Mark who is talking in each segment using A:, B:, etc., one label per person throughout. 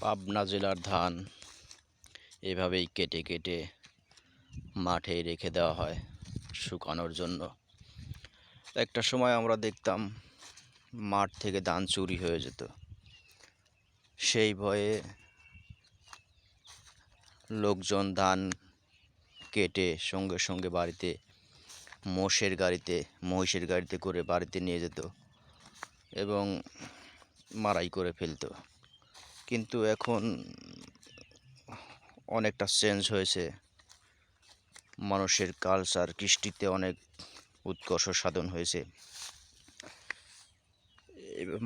A: পাবনা জেলার ধান এভাবেই কেটে কেটে মাঠে রেখে দেওয়া হয় শুকানোর জন্য। একটা সময় আমরা দেখতাম মাঠ থেকে ধান চুরি হয়ে যেত। সেই ভয়ে লোকজন ধান কেটে সঙ্গে সঙ্গে বাড়িতে মহিষের গাড়িতে করে বাড়িতে নিয়ে যেত এবং মাড়াই করে ফেলতো। কিন্তু এখন অনেকটা চেঞ্জ হয়েছে, মানুষের কালচার কৃষ্টিতে অনেক উৎকর্ষ সাধন হয়েছে।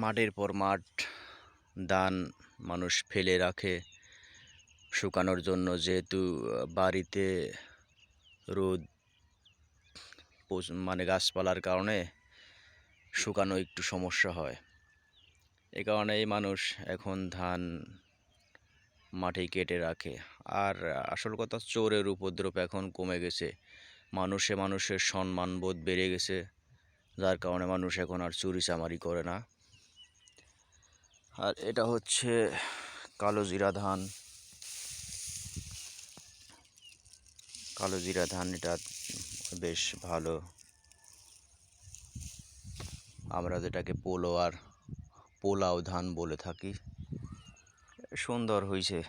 A: মাঠের পর মাঠ ধান মানুষ ফেলে রাখে শুকানোর জন্য, যেহেতু বাড়িতে রোদ গাছপালার কারণে শুকানো একটু সমস্যা হয়। এ কারণেই মানুষ এখন ধান মাঠেই কেটে রাখে। আর আসল কথা, চোরের উপদ্রব এখন কমে গেছে, মানুষের সম্মানবোধ বেড়ে গেছে, যার কারণে মানুষ এখন আর চুরি চামারি করে না। আর এটা হচ্ছে কালো জিরা ধান। এটা বেশ ভালো, আমরা যেটাকে পোলাও ধান বলে থাকি। সুন্দর হয়েছে।